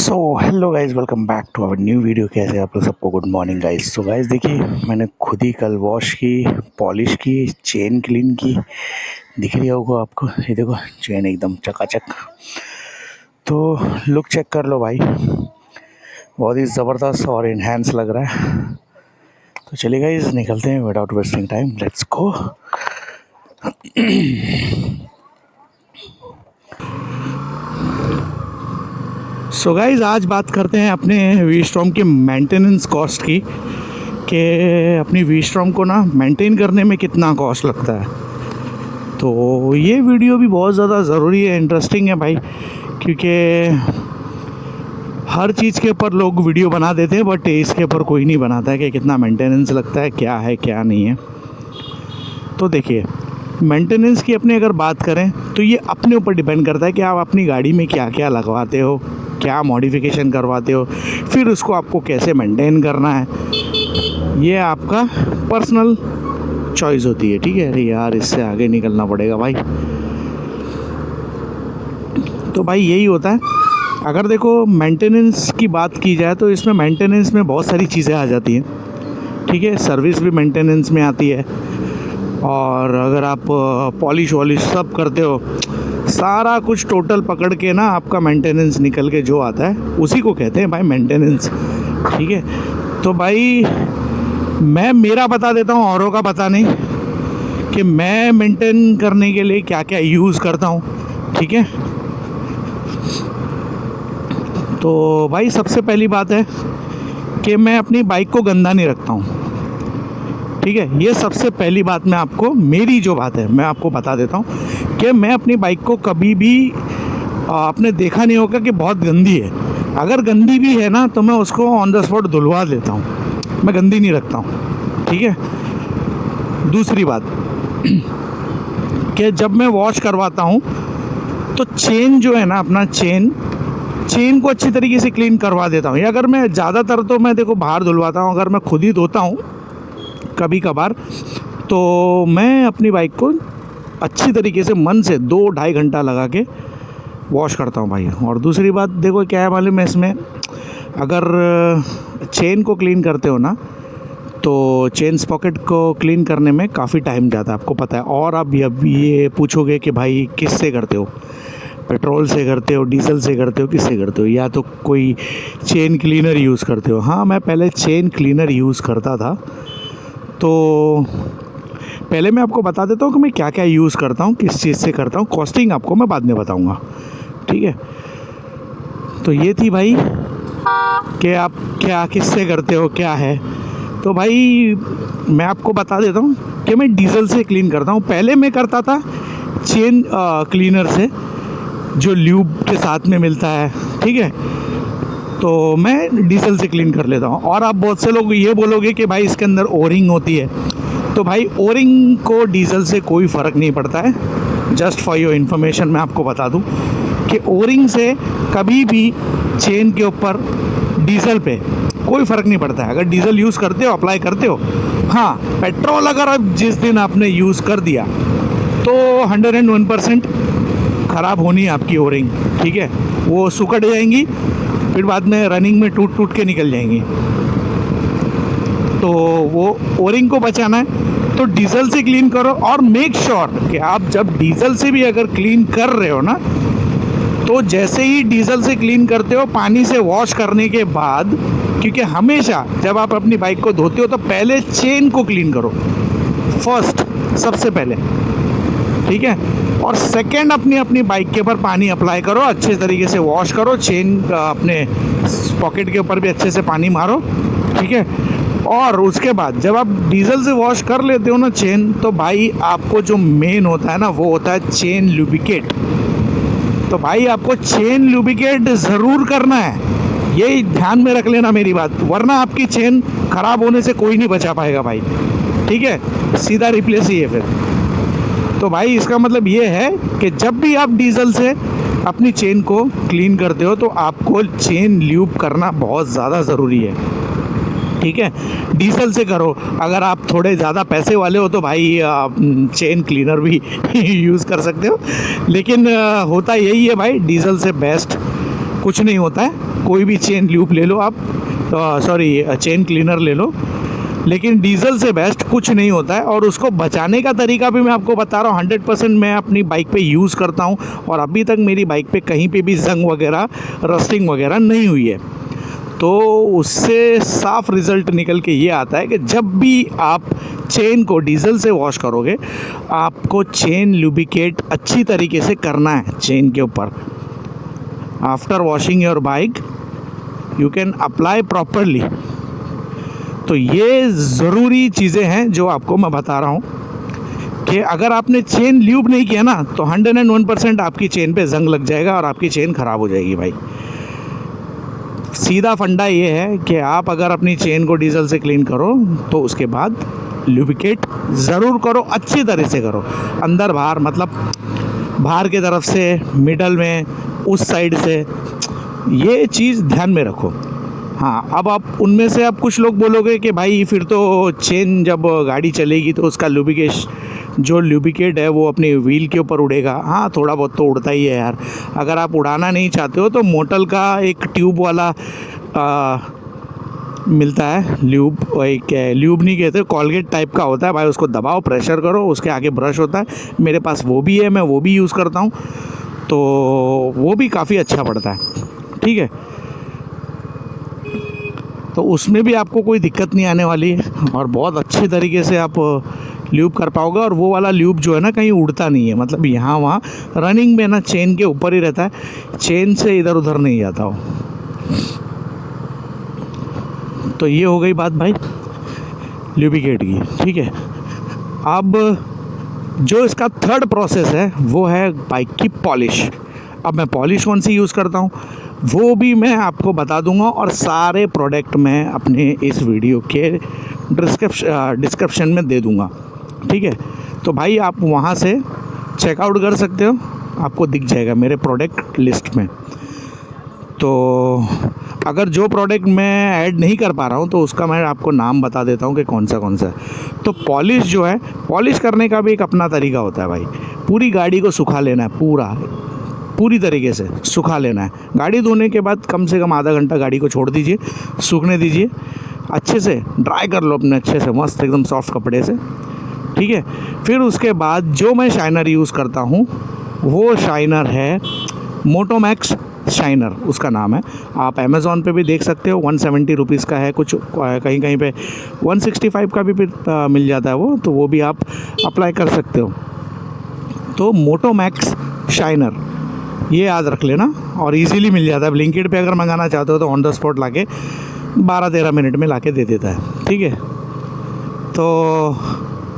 So hello guys, welcome back to our new video. कैसे आप लोग? सबको good morning guys. So guys देखिए, मैंने खुद ही कल वॉश की, पॉलिश की, चेन क्लीन की। दिख रही होगा आपको, ये देखो चेन एकदम चकाचक। तो लुक चेक कर लो भाई, बहुत ही ज़बरदस्त और इन्हेंस लग रहा है। तो चलिए गाइज निकलते हैं without wasting time, let's go. So guys आज बात करते हैं अपने वी-स्टॉर्म की मेंटेनेंस कॉस्ट की, कि अपनी वी-स्टॉर्म को ना मेंटेन करने में कितना कॉस्ट लगता है। तो ये वीडियो भी बहुत ज़्यादा ज़रूरी है, इंटरेस्टिंग है भाई, क्योंकि हर चीज़ के ऊपर लोग वीडियो बना देते हैं बट इसके ऊपर कोई नहीं बनाता है कि कितना मेंटेनेंस लगता है, क्या नहीं है। तो देखिए, मेंटेनेंस की अपनी अगर बात करें तो ये अपने ऊपर डिपेंड करता है कि आप अपनी गाड़ी में क्या क्या लगवाते हो, क्या मॉडिफिकेशन करवाते हो, फिर उसको आपको कैसे मेंटेन करना है। ये आपका पर्सनल चॉइस होती है, ठीक है। अरे यार, इससे आगे निकलना पड़ेगा भाई। तो भाई यही होता है। अगर देखो मेंटेनेंस की बात की जाए तो इसमें मेंटेनेंस में बहुत सारी चीज़ें आ जाती हैं, ठीक है। सर्विस भी मेंटेनेंस में आती है, और अगर आप पॉलिश वॉलिश सब करते हो, सारा कुछ टोटल पकड़ के ना आपका मेंटेनेंस निकल के जो आता है उसी को कहते हैं भाई मेंटेनेंस, ठीक है। तो भाई मैं मेरा बता देता हूँ, औरों का पता नहीं, कि मैं मेंटेन करने के लिए क्या क्या यूज़ करता हूँ, ठीक है। तो भाई सबसे पहली बात है कि मैं अपनी बाइक को गंदा नहीं रखता हूँ, ठीक है। ये सबसे पहली बात मैं आपको, मेरी जो बात है मैं आपको बता देता हूँ कि मैं अपनी बाइक को कभी भी आपने देखा नहीं होगा कि बहुत गंदी है। अगर गंदी भी है ना तो मैं उसको ऑन द स्पॉट धुलवा देता हूँ, मैं गंदी नहीं रखता हूँ, ठीक है। दूसरी बात कि जब मैं वॉश करवाता हूँ तो चेन जो है ना, अपना चेन को अच्छी तरीके से क्लीन करवा देता हूँ। या अगर मैं ज़्यादातर तो मैं देखो बाहर धुलवाता हूँ, अगर मैं खुद ही धोता हूँ कभी कभार तो मैं अपनी बाइक को अच्छी तरीके से मन से 2-2.5 घंटा लगा के वॉश करता हूँ भाई। और दूसरी बात देखो क्या है मालूम है, इसमें अगर चेन को क्लीन करते हो ना तो चेन स्पॉकेट को क्लीन करने में काफ़ी टाइम जाता है, आपको पता है। और आप ये पूछोगे कि भाई किससे करते हो, पेट्रोल से करते हो, डीजल से करते हो, किससे करते हो, या तो कोई चेन क्लीनर यूज़ करते हो। हाँ, मैं पहले चेन क्लीनर यूज़ करता था। तो पहले मैं आपको बता देता हूँ कि मैं क्या क्या यूज़ करता हूँ, किस चीज़ से करता हूँ। कॉस्टिंग आपको मैं बाद में बताऊँगा, ठीक है। तो ये थी भाई कि आप क्या किससे करते हो, क्या है। तो भाई मैं आपको बता देता हूँ कि मैं डीजल से क्लीन करता हूँ। पहले मैं करता था चेन क्लीनर से, जो ल्यूब के साथ में मिलता है, ठीक है। तो मैं डीजल से क्लीन कर लेता हूँ। और आप बहुत से लोग ये बोलोगे कि भाई इसके अंदर ओरिंग होती है, तो भाई ओरिंग को डीजल से कोई फ़र्क नहीं पड़ता है। जस्ट फॉर योर इन्फॉर्मेशन मैं आपको बता दूँ कि ओरिंग से कभी भी चेन के ऊपर डीजल पे कोई फ़र्क नहीं पड़ता है। अगर डीजल यूज़ करते हो, अप्लाई करते हो, हाँ, पेट्रोल अगर अब जिस दिन आपने यूज़ कर दिया तो 101% ख़राब होनी है आपकी ओरिंग, ठीक है। वो सुकड़ जाएंगी, फिर बाद में रनिंग में टूट के निकल जाएंगी। तो वो ओरिंग को बचाना है तो डीजल से क्लीन करो। और मेक श्योर कि आप जब डीजल से भी अगर क्लीन कर रहे हो ना, तो जैसे ही डीजल से क्लीन करते हो पानी से वॉश करने के बाद, क्योंकि हमेशा जब आप अपनी बाइक को धोते हो तो पहले चेन को क्लीन करो फर्स्ट, सबसे पहले, ठीक है। और सेकंड अपनी बाइक के ऊपर पानी अप्लाई करो, अच्छे तरीके से वॉश करो, चेन अपने पॉकेट के ऊपर भी अच्छे से पानी मारो, ठीक है। और उसके बाद जब आप डीजल से वॉश कर लेते हो ना चेन, तो भाई आपको जो मेन होता है ना वो होता है चेन लुब्रिकेट। तो भाई आपको चेन लुब्रिकेट ज़रूर करना है, ये ध्यान में रख लेना मेरी बात, वरना आपकी चेन ख़राब होने से कोई नहीं बचा पाएगा भाई, ठीक है। सीधा रिप्लेस ही है फिर। तो भाई इसका मतलब ये है कि जब भी आप डीजल से अपनी चेन को क्लीन करते हो तो आपको चेन ल्यूब करना बहुत ज़्यादा ज़रूरी है, ठीक है। डीजल से करो, अगर आप थोड़े ज़्यादा पैसे वाले हो तो भाई चेन क्लीनर भी यूज़ कर सकते हो, लेकिन होता यही है भाई, डीजल से बेस्ट कुछ नहीं होता है, कोई भी चेन ल्यूब ले लो आप, सॉरी चेन क्लीनर ले लो, लेकिन डीजल से बेस्ट कुछ नहीं होता है। और उसको बचाने का तरीका भी मैं आपको बता रहा हूँ, 100% मैं अपनी बाइक पे यूज़ करता हूँ और अभी तक मेरी बाइक पे कहीं पे भी जंग वगैरह, रस्टिंग वगैरह नहीं हुई है। तो उससे साफ रिज़ल्ट निकल के ये आता है कि जब भी आप चेन को डीजल से वॉश करोगे, आपको चेन लुब्रिकेट अच्छी तरीके से करना है चेन के ऊपर। After washing your bike you can apply properly. तो ये ज़रूरी चीज़ें हैं जो आपको मैं बता रहा हूँ कि अगर आपने चेन ल्यूब नहीं किया ना तो 101% आपकी चेन पे जंग लग जाएगा और आपकी चेन ख़राब हो जाएगी भाई। सीधा फंडा ये है कि आप अगर अपनी चेन को डीजल से क्लीन करो तो उसके बाद लुब्रिकेट ज़रूर करो, अच्छी तरह से करो, अंदर बाहर, मतलब बाहर की तरफ से, मिडल में, उस साइड से, ये चीज़ ध्यान में रखो। हाँ, अब आप उनमें से आप कुछ लोग बोलोगे कि भाई फिर तो चेन जब गाड़ी चलेगी तो उसका जो लुब्रिकेट है वो अपने व्हील के ऊपर उड़ेगा। हाँ, थोड़ा बहुत तो उड़ता ही है यार। अगर आप उड़ाना नहीं चाहते हो तो मोटल का एक ट्यूब वाला मिलता है ल्यूब, एक ल्यूब नहीं कहते, कॉलगेट टाइप का होता है भाई, उसको दबाओ, प्रेशर करो, उसके आगे ब्रश होता है। मेरे पास वो भी है, मैं वो भी यूज़ करता हूँ, तो वो भी काफ़ी अच्छा पड़ता है। ठीक है, तो उसमें भी आपको कोई दिक्कत नहीं आने वाली है और बहुत अच्छे तरीके से आप ल्यूब कर पाओगे। और वो वाला ल्यूब जो है ना कहीं उड़ता नहीं है, मतलब यहाँ वहाँ रनिंग में ना चेन के ऊपर ही रहता है, चेन से इधर उधर नहीं जाता हो। तो ये हो गई बात भाई ल्यूब्रिकेट की। ठीक है, अब जो इसका थर्ड प्रोसेस है वो है बाइक की पॉलिश। अब मैं पॉलिश कौन सी यूज़ करता हूँ वो भी मैं आपको बता दूंगा और सारे प्रोडक्ट मैं अपने इस वीडियो के डिस्क्रिप्शन में दे दूंगा। ठीक है, तो भाई आप वहाँ से चेकआउट कर सकते हो, आपको दिख जाएगा मेरे प्रोडक्ट लिस्ट में। तो अगर जो प्रोडक्ट मैं ऐड नहीं कर पा रहा हूँ तो उसका मैं आपको नाम बता देता हूँ कि कौन सा है। तो पॉलिश जो है, पॉलिश करने का भी एक अपना तरीका होता है भाई। पूरी गाड़ी को सुखा लेना है, पूरी तरीके से सुखा लेना है। गाड़ी धोने के बाद कम से कम आधा घंटा गाड़ी को छोड़ दीजिए, सूखने दीजिए, अच्छे से ड्राई कर लो अपने, अच्छे से मस्त एकदम सॉफ्ट कपड़े से। ठीक है, फिर उसके बाद जो मैं शाइनर यूज़ करता हूँ वो शाइनर है मोटोमैक्स शाइनर, उसका नाम है। आप अमेज़ॉन पे भी देख सकते हो, 170 रुपीज़ का है, कुछ कहीं कहीं पे 165 का भी मिल जाता है वो भी आप अप्लाई कर सकते हो। तो मोटोमैक्स शाइनर ये याद रख लेना, और इजीली मिल जाता है। ब्लिंकिट पे अगर मंगाना चाहते हो तो ऑन द स्पॉट लाके 12-13 मिनट में लाके दे देता है। ठीक है, तो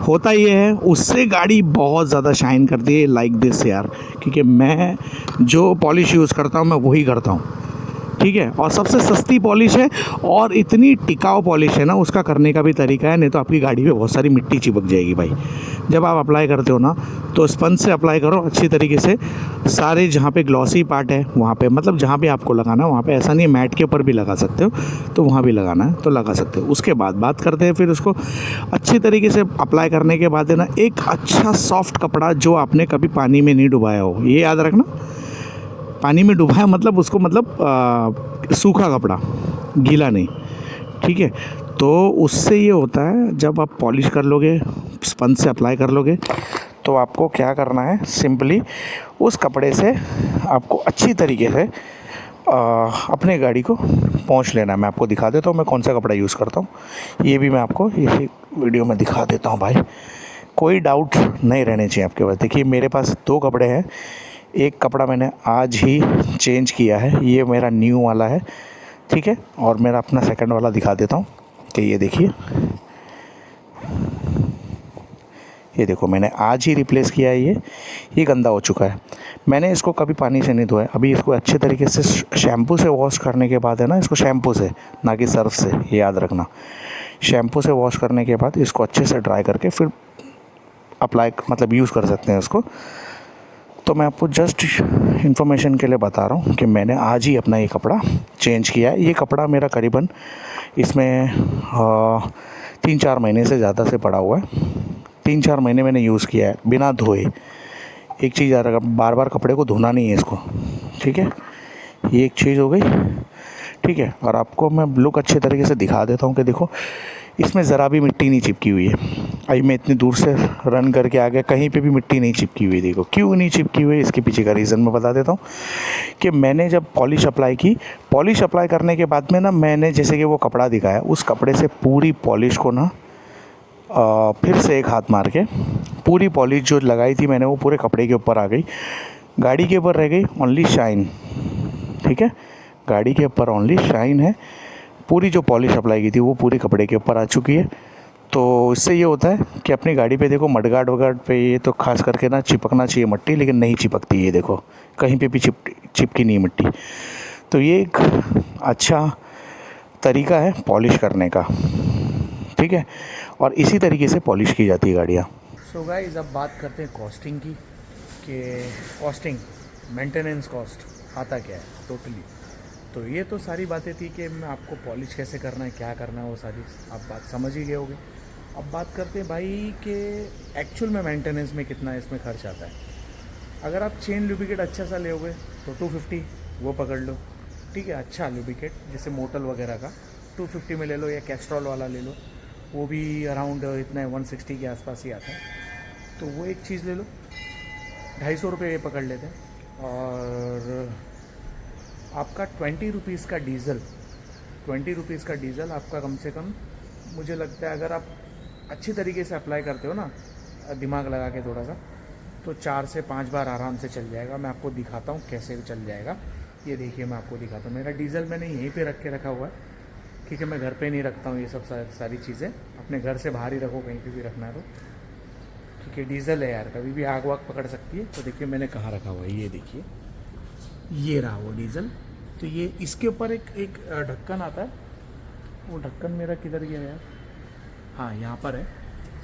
होता ये है, उससे गाड़ी बहुत ज़्यादा शाइन करती है लाइक दिस यार, क्योंकि मैं जो पॉलिश यूज़ करता हूँ मैं वही करता हूँ। ठीक है, और सबसे सस्ती पॉलिश है और इतनी टिकाऊ पॉलिश है ना, उसका करने का भी तरीका है, नहीं तो आपकी गाड़ी पे बहुत सारी मिट्टी चिपक जाएगी भाई। जब आप अप्लाई करते हो ना तो स्पंज से अप्लाई करो अच्छी तरीके से, सारे जहाँ पे ग्लॉसी पार्ट है वहाँ पे, मतलब जहाँ पे आपको लगाना है वहाँ पे, ऐसा नहीं है मैट के ऊपर भी लगा सकते हो, तो वहाँ भी लगाना है तो लगा सकते हो। उसके बाद बात करते हैं फिर उसको अच्छी तरीके से अप्लाई करने के बाद है ना, एक अच्छा सॉफ्ट कपड़ा जो आपने कभी पानी में नहीं डुबाया हो, ये याद रखना। पानी में डुबाया मतलब उसको, मतलब सूखा कपड़ा, गीला नहीं। ठीक है, तो उससे ये होता है जब आप पॉलिश कर लोगे, स्पंज से अप्लाई कर लोगे, तो आपको क्या करना है, सिंपली उस कपड़े से आपको अच्छी तरीके से अपने गाड़ी को पोंछ लेना है। मैं आपको दिखा देता हूँ मैं कौन सा कपड़ा यूज़ करता हूँ, ये भी मैं आपको इसी वीडियो में दिखा देता हूँ भाई, कोई डाउट नहीं रहने चाहिए आपके पास। देखिए मेरे पास 2 कपड़े हैं, एक कपड़ा मैंने आज ही चेंज किया है, ये मेरा न्यू वाला है। ठीक है, और मेरा अपना सेकंड वाला दिखा देता हूँ कि ये देखिए, ये देखो मैंने आज ही रिप्लेस किया है। ये गंदा हो चुका है, मैंने इसको कभी पानी से नहीं धोया। अभी इसको अच्छे तरीके से शैम्पू से वॉश करने के बाद है ना, इसको शैम्पू से, ना कि सर्फ से, ये याद रखना। शैम्पू से वॉश करने के बाद इसको अच्छे से ड्राई करके फिर अप्लाई, मतलब यूज़ कर सकते हैं इसको। तो मैं आपको जस्ट इन्फॉर्मेशन के लिए बता रहा हूँ कि मैंने आज ही अपना ये कपड़ा चेंज किया है। ये कपड़ा मेरा करीबन इसमें 3-4 महीने से ज़्यादा से पड़ा हुआ है। 3-4 महीने मैंने यूज़ किया है बिना धोए। एक चीज़ याद रखना, बार बार कपड़े को धोना नहीं है इसको। ठीक है, ये एक चीज़ हो गई, ठीक है। और आपको मैं लुक अच्छे तरीके से दिखा देता हूँ कि देखो इसमें ज़रा भी मिट्टी नहीं चिपकी हुई है। अभी मैं इतनी दूर से रन करके आ गया, कहीं पे भी मिट्टी नहीं चिपकी हुई। देखो क्यों नहीं चिपकी हुई, इसके पीछे का रीज़न मैं बता देता हूँ कि मैंने जब पॉलिश अप्लाई की, पॉलिश अप्लाई करने के बाद में ना मैंने जैसे कि वो कपड़ा दिखाया, उस कपड़े से पूरी पॉलिश को ना फिर से एक हाथ मार के पूरी पॉलिश जो लगाई थी मैंने वो पूरे कपड़े के ऊपर आ गई। गाड़ी के ऊपर रह गई ओनली शाइन, ठीक है। गाड़ी के ऊपर ओनली शाइन है, पूरी जो पॉलिश अप्लाई की थी वो पूरी कपड़े के ऊपर आ चुकी है। तो इससे ये होता है कि अपनी गाड़ी पे देखो मडगार्ड वगार्ड पे ये तो खास करके ना चिपकना चाहिए मिट्टी, लेकिन नहीं चिपकती है। देखो कहीं पे भी चिपकी नहीं मिट्टी। तो ये एक अच्छा तरीका है पॉलिश करने का, ठीक है। और इसी तरीके से पॉलिश की जाती है गाड़ियाँ। सो गाइस, अब बात करते हैं कॉस्टिंग की, कि कॉस्टिंग मेंटेनेंस कॉस्ट आता क्या है टोटली। तो ये तो सारी बातें थी कि मैं आपको पॉलिश कैसे करना है, क्या करना है, वो सारी आप बात समझ ही गए होगे। अब बात करते हैं भाई कि एक्चुअल में मेंटेनेंस में कितना इसमें खर्च आता है। अगर आप चेन लुब्रिकेट अच्छा सा लोगे तो 250 वो पकड़ लो, ठीक है। अच्छा लुब्रिकेट जैसे मोटल वगैरह का 250 में ले लो, या कैस्ट्रॉल वाला ले लो, वो भी अराउंड इतना 160 के आसपास ही आता है। तो वो एक चीज़ ले लो, 250 रुपये ये पकड़ लेते हैं। और आपका 20 रुपीज़ का डीज़ल, 20 रुपीज़ का डीज़ल आपका कम से कम, मुझे लगता है अगर आप अच्छी तरीके से अप्लाई करते हो ना, दिमाग लगा के थोड़ा सा, तो 4 से 5 बार आराम से चल जाएगा। मैं आपको दिखाता हूँ कैसे चल जाएगा। ये देखिए मैं आपको दिखाता हूँ। मेरा डीज़ल मैंने यहीं पे रख के रखा हुआ है, क्योंकि मैं घर पे नहीं रखता हूँ ये सब सारी चीज़ें। अपने घर से बाहर ही रखो, कहीं पे भी रखना है तो, क्योंकि डीज़ल है यार, कभी भी आग वाग पकड़ सकती है। तो देखिए मैंने कहाँ रखा हुआ है, ये देखिए, ये रहा वो डीज़ल। तो ये इसके ऊपर एक ढक्कन आता है। वो ढक्कन मेरा किधर गया यार? हाँ, यहाँ पर है।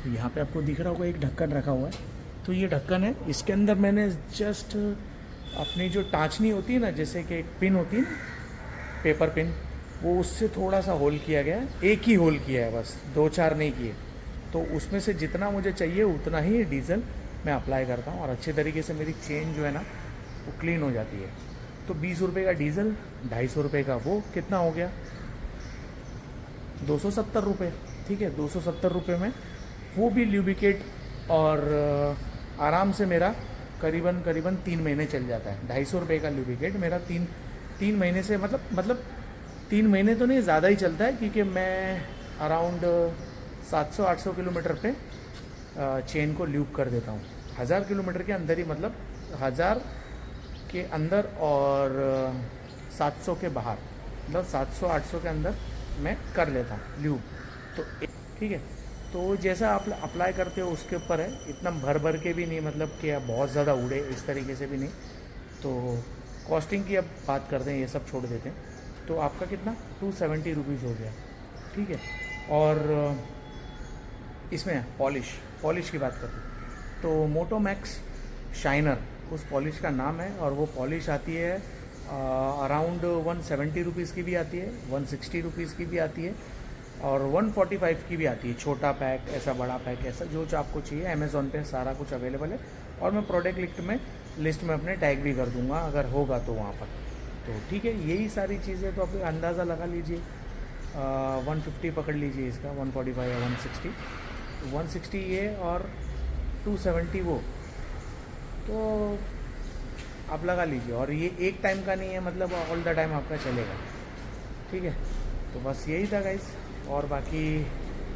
तो यहाँ पे आपको दिख रहा होगा एक ढक्कन रखा हुआ है। तो ये ढक्कन है, इसके अंदर मैंने जस्ट अपनी जो टाँचनी होती है ना, जैसे कि एक पिन होती है ना, पेपर पिन, वो उससे थोड़ा सा होल किया गया है। एक ही होल किया है बस, 2-4 नहीं किए। तो उसमें से जितना मुझे चाहिए उतना ही डीज़ल मैं अप्लाई करता हूँ, और अच्छे तरीके से मेरी चेन जो है ना वो क्लीन हो जाती है। तो 20 रुपये का डीज़ल, 250 रुपये का वो, कितना हो गया? 270 रुपये, ठीक है। 270 रुपये में वो भी ल्यूब्रिकेट, और आराम से मेरा करीबन 3 महीने चल जाता है। 250 रुपये का ल्यूब्रिकेट मेरा 3 महीने से, मतलब 3 महीने तो नहीं, ज़्यादा ही चलता है, क्योंकि मैं अराउंड 700-800 किलोमीटर पे चेन को ल्यूब कर देता हूँ। 1000 किलोमीटर के अंदर ही, मतलब 1000 के अंदर और 700 के बाहर, मतलब 700-800 के अंदर मैं कर लेता हूँ ल्यूब। तो ठीक है, तो जैसा आप अप्लाई करते हो उसके ऊपर है। इतना भर के भी नहीं, मतलब कि बहुत ज़्यादा उड़े इस तरीके से भी नहीं। तो कॉस्टिंग की अब बात करते हैं, ये सब छोड़ देते हैं। तो आपका कितना 270 रुपीज़ हो गया, ठीक है। और इसमें पॉलिश की बात करते हैं तो मोटोमैक्स शाइनर उस पॉलिश का नाम है, और वो पॉलिश आती है अराउंड 170 रुपीज़ की भी आती है, 160 रुपीज़ की भी आती है, और 145 की भी आती है। छोटा पैक, ऐसा बड़ा पैक, ऐसा जो आपको चाहिए। अमेज़ॉन पे सारा कुछ अवेलेबल है, और मैं प्रोडक्ट लिस्ट में अपने टैग भी कर दूंगा अगर होगा तो वहाँ पर। तो ठीक है, यही सारी चीज़ें। तो आप अंदाज़ा लगा लीजिए, 150 पकड़ लीजिए इसका, 145 या 160 ये, और 270 वो, तो आप लगा लीजिए। और ये एक टाइम का नहीं है, मतलब ऑल द टाइम आपका चलेगा, ठीक है। तो बस यही था गाइस, और बाकी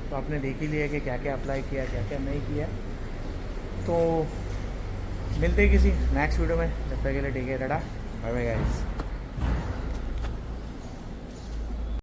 तो आपने देख ही लिया कि क्या क्या अप्लाई किया, क्या क्या नहीं किया। तो मिलते हैं किसी नेक्स्ट वीडियो में, जब तक के लिए take care, tata, bye bye guys.